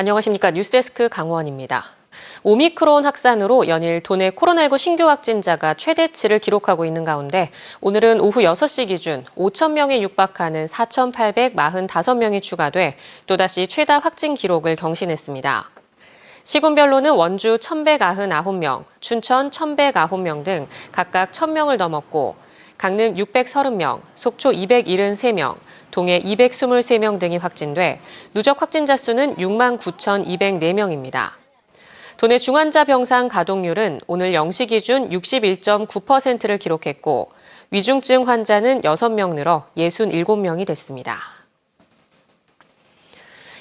안녕하십니까. 뉴스데스크 강원입니다. 오미크론 확산으로 연일 도내 코로나19 신규 확진자가 최대치를 기록하고 있는 가운데 오늘은 오후 6시 기준 5,000명에 육박하는 4,845명이 추가돼 또다시 최다 확진 기록을 경신했습니다. 시군별로는 원주 1,199명, 춘천 1,109명 등 각각 1,000명을 넘었고 강릉 630명, 속초 273명, 동해 223명 등이 확진돼 누적 확진자 수는 69,204명입니다. 도내 중환자 병상 가동률은 오늘 0시 기준 61.9%를 기록했고 위중증 환자는 6명 늘어 67명이 됐습니다.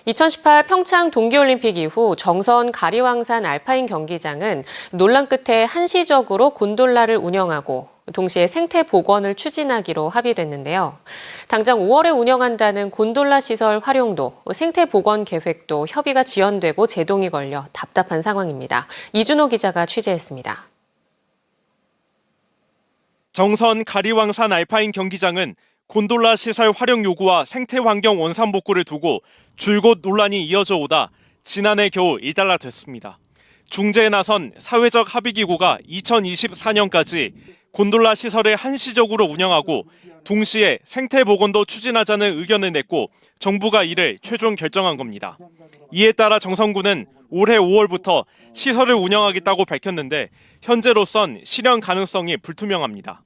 2018 평창 동계올림픽 이후 정선 가리왕산 알파인 경기장은 논란 끝에 한시적으로 곤돌라를 운영하고 동시에 생태 복원을 추진하기로 합의됐는데요. 당장 5월에 운영한다는 곤돌라 시설 활용도, 생태 복원 계획도 협의가 지연되고 제동이 걸려 답답한 상황입니다. 이준호 기자가 취재했습니다. 정선 가리왕산 알파인 경기장은 곤돌라 시설 활용 요구와 생태 환경 원산 복구를 두고 줄곧 논란이 이어져 오다 지난해 겨우 일단락됐습니다. 중재에 나선 사회적 합의기구가 2024년까지 곤돌라 시설을 한시적으로 운영하고 동시에 생태 복원도 추진하자는 의견을 냈고 정부가 이를 최종 결정한 겁니다. 이에 따라 정선구는 올해 5월부터 시설을 운영하겠다고 밝혔는데 현재로선 실현 가능성이 불투명합니다.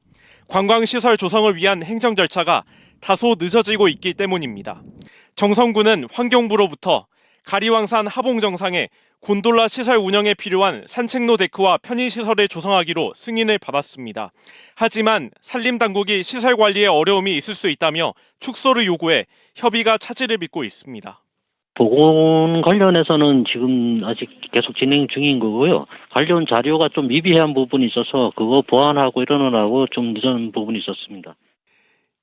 관광시설 조성을 위한 행정 절차가 다소 늦어지고 있기 때문입니다. 정선구는 환경부로부터 가리왕산 하봉정상에 곤돌라 시설 운영에 필요한 산책로 데크와 편의시설을 조성하기로 승인을 받았습니다. 하지만 산림당국이 시설 관리에 어려움이 있을 수 있다며 축소를 요구해 협의가 차질을 빚고 있습니다. 복원 관련해서는 지금 아직 계속 진행 중인 거고요. 관련 자료가 좀 미비한 부분이 있어서 그거 보완하고 이러느라고 좀 늦은 부분이 있었습니다.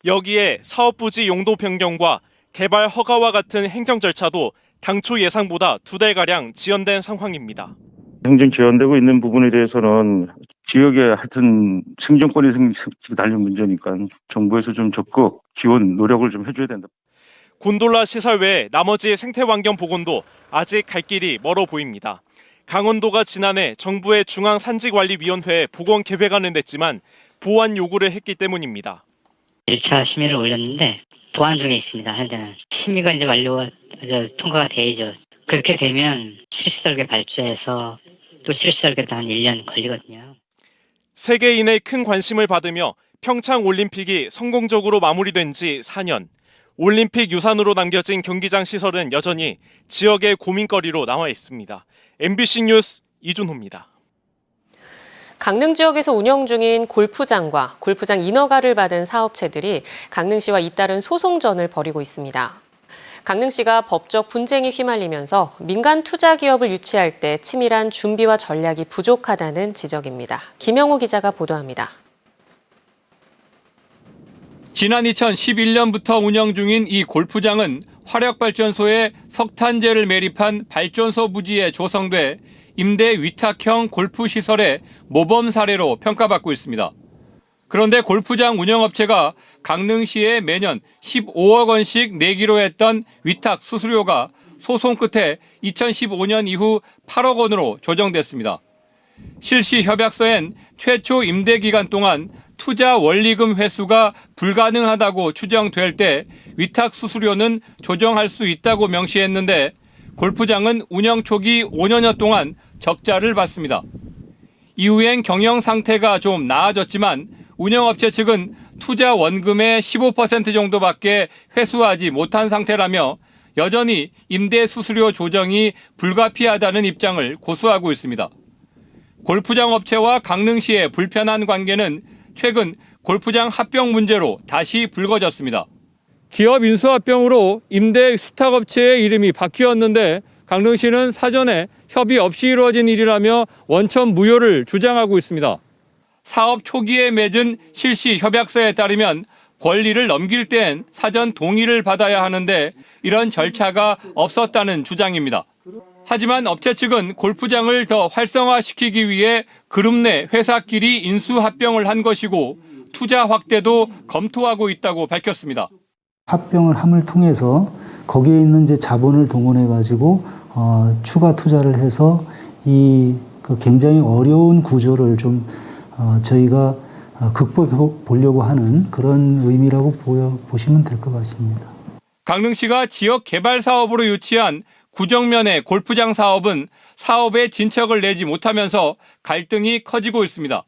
여기에 사업부지 용도 변경과 개발 허가와 같은 행정 절차도 당초 예상보다 2달가량 지연된 상황입니다. 행정 지연되고 있는 부분에 대해서는 지역의 하여튼 생존권이 달린 문제니까 정부에서 좀 적극 지원 노력을 좀 해줘야 된다. 곤돌라 시설 외에 나머지 생태환경 복원도 아직 갈 길이 멀어 보입니다. 강원도가 지난해 정부의 중앙산지관리위원회에 복원 계획안을 냈지만 보완 요구를 했기 때문입니다. 1차 심의를 올렸는데 보완 중에 있습니다. 현재는 심의가 이제 통과가 돼야죠. 그렇게 되면 실시설계 발주해서 또 실시설계도 한 1년 걸리거든요. 세계인의 큰 관심을 받으며 평창 올림픽이 성공적으로 마무리된 지 4년. 올림픽 유산으로 남겨진 경기장 시설은 여전히 지역의 고민거리로 남아 있습니다. MBC 뉴스 이준호입니다. 강릉 지역에서 운영 중인 골프장과 골프장 인허가를 받은 사업체들이 강릉시와 잇따른 소송전을 벌이고 있습니다. 강릉시가 법적 분쟁에 휘말리면서 민간 투자 기업을 유치할 때 치밀한 준비와 전략이 부족하다는 지적입니다. 김영호 기자가 보도합니다. 지난 2011년부터 운영 중인 이 골프장은 화력발전소에 석탄재를 매립한 발전소 부지에 조성돼 임대 위탁형 골프시설의 모범 사례로 평가받고 있습니다. 그런데 골프장 운영업체가 강릉시에 매년 15억 원씩 내기로 했던 위탁 수수료가 소송 끝에 2015년 이후 8억 원으로 조정됐습니다. 실시 협약서엔 최초 임대 기간 동안 투자 원리금 회수가 불가능하다고 추정될 때 위탁 수수료는 조정할 수 있다고 명시했는데 골프장은 운영 초기 5년여 동안 적자를 봤습니다. 이후엔 경영 상태가 좀 나아졌지만 운영업체 측은 투자 원금의 15% 정도밖에 회수하지 못한 상태라며 여전히 임대 수수료 조정이 불가피하다는 입장을 고수하고 있습니다. 골프장 업체와 강릉시의 불편한 관계는 최근 골프장 합병 문제로 다시 불거졌습니다. 기업 인수합병으로 임대 수탁업체의 이름이 바뀌었는데 강릉시는 사전에 협의 없이 이루어진 일이라며 원천 무효를 주장하고 있습니다. 사업 초기에 맺은 실시 협약서에 따르면 권리를 넘길 땐 사전 동의를 받아야 하는데 이런 절차가 없었다는 주장입니다. 하지만 업체 측은 골프장을 더 활성화시키기 위해 그룹 내 회사끼리 인수합병을 한 것이고 투자 확대도 검토하고 있다고 밝혔습니다. 합병을 함을 통해서 거기에 있는 이제 자본을 동원해 가지고 추가 투자를 해서 그 굉장히 어려운 구조를 좀 저희가 극복해 보려고 하는 그런 의미라고 보시면 될 것 같습니다. 강릉시가 지역 개발 사업으로 유치한 구정면의 골프장 사업은 사업에 진척을 내지 못하면서 갈등이 커지고 있습니다.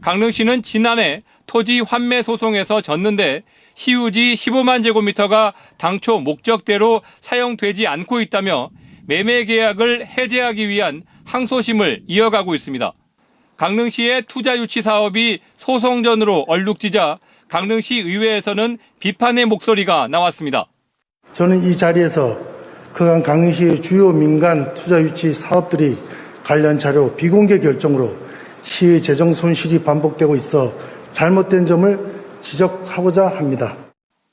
강릉시는 지난해 토지 환매 소송에서 졌는데 시유지 15만 제곱미터가 당초 목적대로 사용되지 않고 있다며 매매 계약을 해제하기 위한 항소심을 이어가고 있습니다. 강릉시의 투자 유치 사업이 소송전으로 얼룩지자 강릉시 의회에서는 비판의 목소리가 나왔습니다. 저는 이 자리에서 그간 강릉시의 주요 민간 투자 유치 사업들이 관련 자료 비공개 결정으로 시의 재정 손실이 반복되고 있어 잘못된 점을 지적하고자 합니다.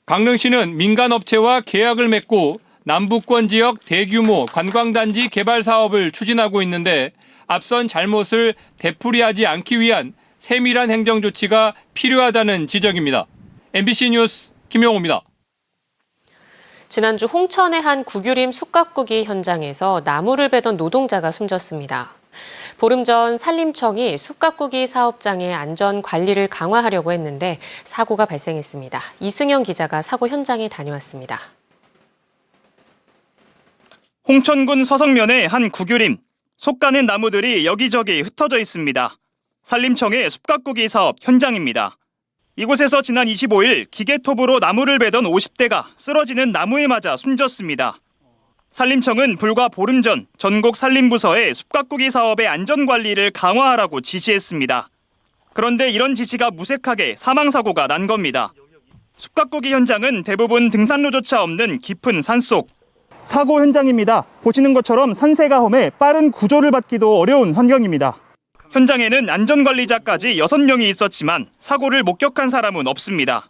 강릉시는 민간업체와 계약을 맺고 남부권 지역 대규모 관광단지 개발 사업을 추진하고 있는데 앞선 잘못을 되풀이하지 않기 위한 세밀한 행정 조치가 필요하다는 지적입니다. MBC 뉴스 김용호입니다. 지난주 홍천의 한 국유림 숯가꾸기 현장에서 나무를 베던 노동자가 숨졌습니다. 보름 전 산림청이 숯가꾸기 사업장의 안전 관리를 강화하려고 했는데 사고가 발생했습니다. 이승현 기자가 사고 현장에 다녀왔습니다. 홍천군 서성면의 한 국유림. 속 가는 나무들이 여기저기 흩어져 있습니다. 산림청의 숯가꾸기 사업 현장입니다. 이곳에서 지난 25일 기계톱으로 나무를 베던 50대가 쓰러지는 나무에 맞아 숨졌습니다. 산림청은 불과 보름 전 전국 산림부서에 숯가꾸기 사업의 안전관리를 강화하라고 지시했습니다. 그런데 이런 지시가 무색하게 사망사고가 난 겁니다. 숯가꾸기 현장은 대부분 등산로조차 없는 깊은 산속. 사고 현장입니다. 보시는 것처럼 산세가 험해 빠른 구조를 받기도 어려운 환경입니다. 현장에는 안전관리자까지 6명이 있었지만 사고를 목격한 사람은 없습니다.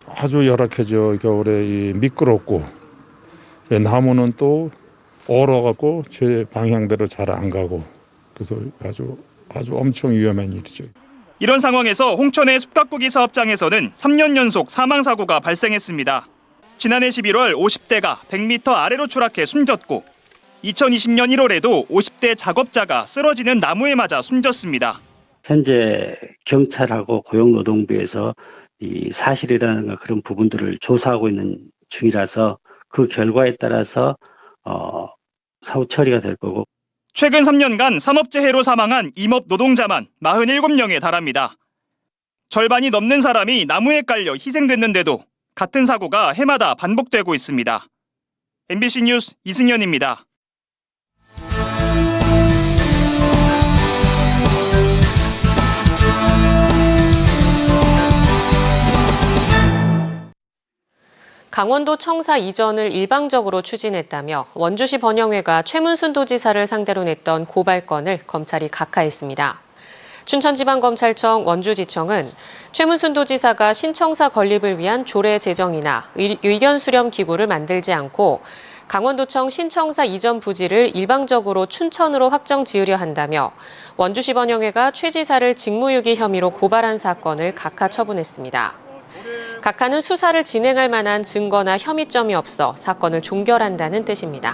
아주 열악해져. 겨울에 미끄럽고 나무는 또 얼어갖고 제 방향대로 잘 안 가고 그래서 아주 엄청 위험한 일이죠. 이런 상황에서 홍천의 숯가꾸기 사업장에서는 3년 연속 사망사고가 발생했습니다. 지난해 11월 50대가 100m 아래로 추락해 숨졌고 2020년 1월에도 50대 작업자가 쓰러지는 나무에 맞아 숨졌습니다. 현재 경찰하고 고용노동부에서 이 사실이라는 그런 부분들을 조사하고 있는 중이라서 그 결과에 따라서 사후 처리가 될 거고. 최근 3년간 산업재해로 사망한 임업 노동자만 47명에 달합니다. 절반이 넘는 사람이 나무에 깔려 희생됐는데도 같은 사고가 해마다 반복되고 있습니다. MBC 뉴스 이승현입니다. 강원도 청사 이전을 일방적으로 추진했다며 원주시 번영회가 최문순 도지사를 상대로 냈던 고발건을 검찰이 각하했습니다. 춘천지방검찰청 원주지청은 최문순 도지사가 신청사 건립을 위한 조례 제정이나 의견 수렴 기구를 만들지 않고 강원도청 신청사 이전 부지를 일방적으로 춘천으로 확정 지으려 한다며 원주시 번영회가 최 지사를 직무유기 혐의로 고발한 사건을 각하 처분했습니다. 각하는 수사를 진행할 만한 증거나 혐의점이 없어 사건을 종결한다는 뜻입니다.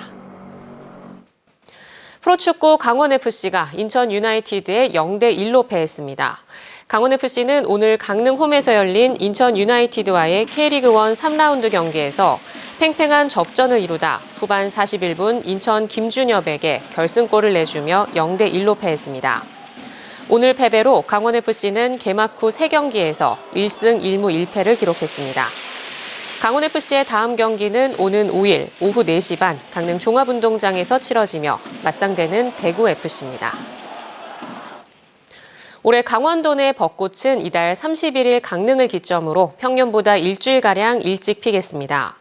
프로축구 강원FC가 인천 유나이티드에 0대1로 패했습니다. 강원FC는 오늘 강릉 홈에서 열린 인천 유나이티드와의 K리그1 3라운드 경기에서 팽팽한 접전을 이루다 후반 41분 인천 김준엽에게 결승골을 내주며 0대1로 패했습니다. 오늘 패배로 강원FC는 개막 후 3경기에서 1승 1무 1패를 기록했습니다. 강원FC의 다음 경기는 오는 5일 오후 4시 반 강릉 종합운동장에서 치러지며 맞상대는 대구FC입니다. 올해 강원도 내 벚꽃은 이달 31일 강릉을 기점으로 평년보다 일주일가량 일찍 피겠습니다.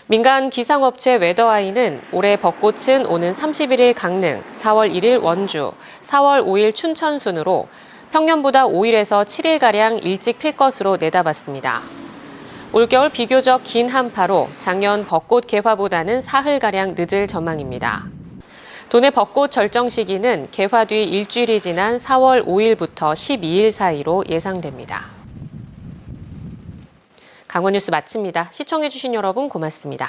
민간 기상업체 웨더아이는 올해 벚꽃은 오는 31일 강릉, 4월 1일 원주, 4월 5일 춘천 순으로 평년보다 5일에서 7일가량 일찍 필 것으로 내다봤습니다. 올겨울 비교적 긴 한파로 작년 벚꽃 개화보다는 사흘가량 늦을 전망입니다. 도내 벚꽃 절정 시기는 개화 뒤 일주일이 지난 4월 5일부터 12일 사이로 예상됩니다. 강원 뉴스 마칩니다. 시청해주신 여러분 고맙습니다.